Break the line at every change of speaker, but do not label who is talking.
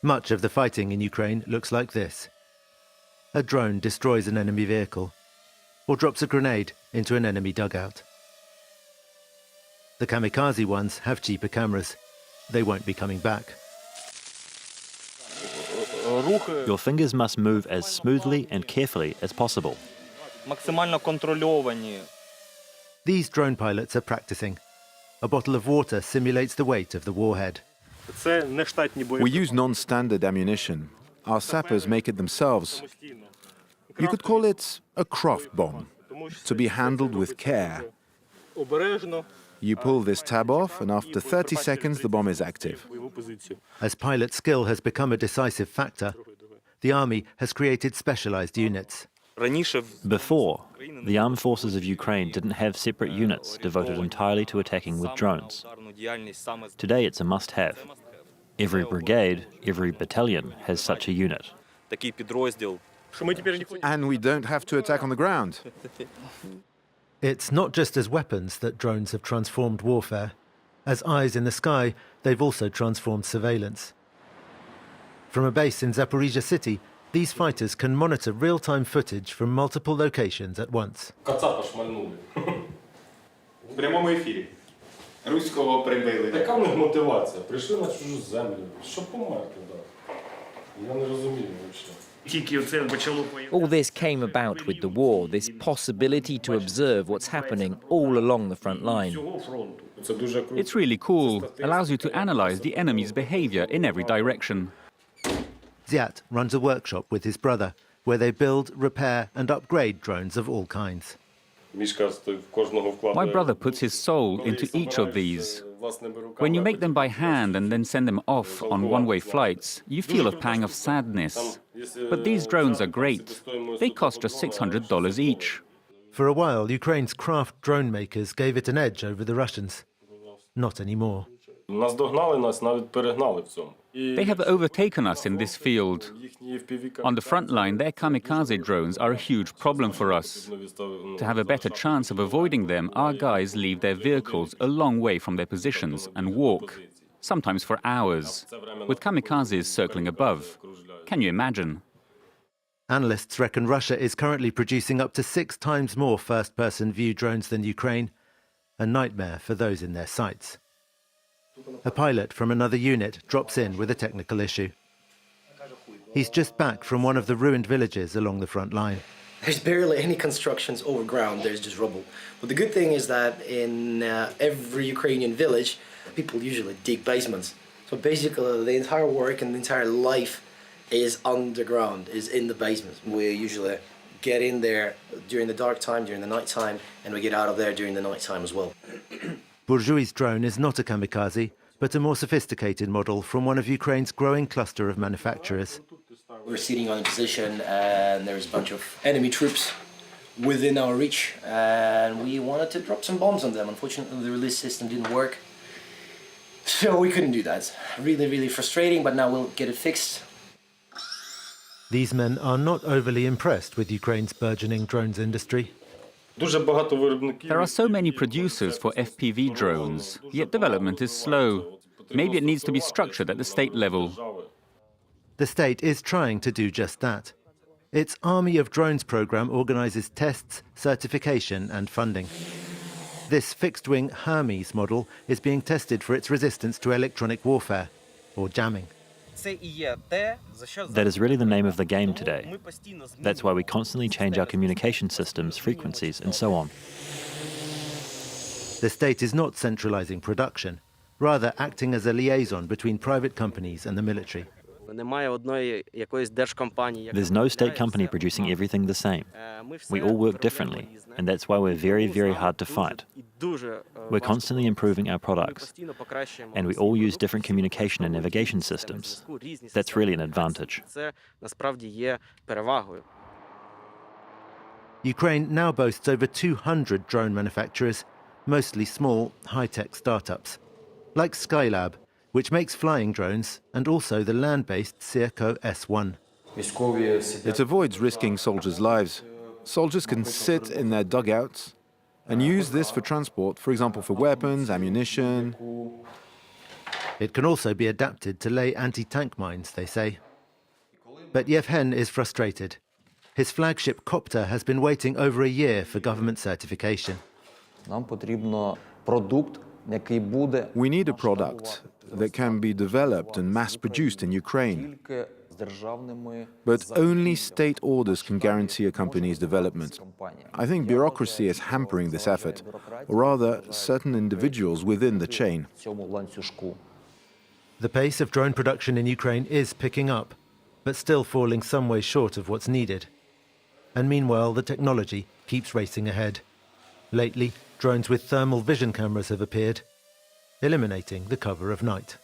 Much of the fighting in Ukraine looks like this. A drone destroys an enemy vehicle or drops a grenade into an enemy dugout. The kamikaze ones have cheaper cameras. They won't be coming back.
Your fingers must move as smoothly and carefully as possible.
These drone pilots are practicing. A bottle of water simulates the weight of the warhead.
We use non-standard ammunition. Our sappers make it themselves. You could call it a craft bomb, to be handled with care. You pull this tab off, and after 30 seconds, the bomb is active.
As pilot skill has become a decisive factor, the army has created specialized units.
Before, the armed forces of Ukraine didn't have separate units devoted entirely to attacking with drones. Today it's a must-have. Every brigade, every battalion has such a unit.
And we don't have to attack on the ground.
It's not just as weapons that drones have transformed warfare. As eyes in the sky, they've also transformed surveillance. From a base in Zaporizhia city, these fighters can monitor real-time footage from multiple locations at once.
Кацапа шмальнули. В прямому ефірі. Руського прибили. Така в них мотивація. Прийшли на чужу землю. Що померти, так? Я не розумію взагалі.
All this came about with the war, this possibility to observe what's happening all along the front line.
It's really cool. Allows you to analyze the enemy's behavior in every direction.
Zyat runs a workshop with his brother, where they build, repair and upgrade drones of all kinds.
My brother puts his soul into each of these. When you make them by hand and then send them off on one-way flights, you feel a pang of sadness. But these drones are great. They cost just $600 each.
For a while, Ukraine's craft drone makers gave it an edge over the Russians. Not anymore.
Наздогнали нас, навіть перегнали в цьому.
They have overtaken us in this field. On the front line, their kamikaze drones are a huge problem for us. To have a better chance of avoiding them, our guys leave their vehicles a long way from their positions and walk, sometimes for hours, with kamikazes circling above. Can you imagine?
Analysts reckon Russia is currently producing up to 6 times more first-person view drones than Ukraine, a nightmare for those in their sights. A pilot from another unit drops in with a technical issue. He's just back from one of the ruined villages along the front line.
There's barely any constructions over ground, there's just rubble. But the good thing is that in every Ukrainian village, people usually dig basements. So basically the entire work and the entire life is underground, is in the basement. We usually get in there during the dark time, during the night time, and we get out of there during the night time as well.
Bourgeois' drone is not a kamikaze, but a more sophisticated model from one of Ukraine's growing cluster of manufacturers.
We're sitting on a position and there's a bunch of enemy troops within our reach, and we wanted to drop some bombs on them. Unfortunately, the release system didn't work, so we couldn't do that. Really, really frustrating, but now we'll get it fixed.
These men are not overly impressed with Ukraine's burgeoning drones industry.
There are so many producers for FPV drones, yet development is slow. Maybe it needs to be structured at the state level.
The state is trying to do just that. Its Army of Drones program organizes tests, certification and funding. This fixed-wing Hermes model is being tested for its resistance to electronic warfare, or jamming.
That is really the name of the game today. That's why we constantly change our communication systems, frequencies, and so on.
The state is not centralizing production, rather acting as a liaison between private companies and the military.
There's no state company producing everything the same. We all work differently, and that's why we're very, very hard to fight. We're constantly improving our products, and we all use different communication and navigation systems. That's really an advantage.
Ukraine now boasts over 200 drone manufacturers, mostly small, high-tech startups, like Skylab, which makes flying drones, and also the land-based Sirko S1.
It avoids risking soldiers' lives. Soldiers can sit in their dugouts and use this for transport, for example, for weapons, ammunition.
It can also be adapted to lay anti-tank mines, they say. But Yevhen is frustrated. His flagship copter has been waiting over a year for government certification.
We need a product that can be developed and mass-produced in Ukraine. But only state orders can guarantee a company's development. I think bureaucracy is hampering this effort, or rather, certain individuals within the chain.
The pace of drone production in Ukraine is picking up, but still falling some way short of what's needed. And meanwhile, the technology keeps racing ahead. Lately, drones with thermal vision cameras have appeared, eliminating the cover of night.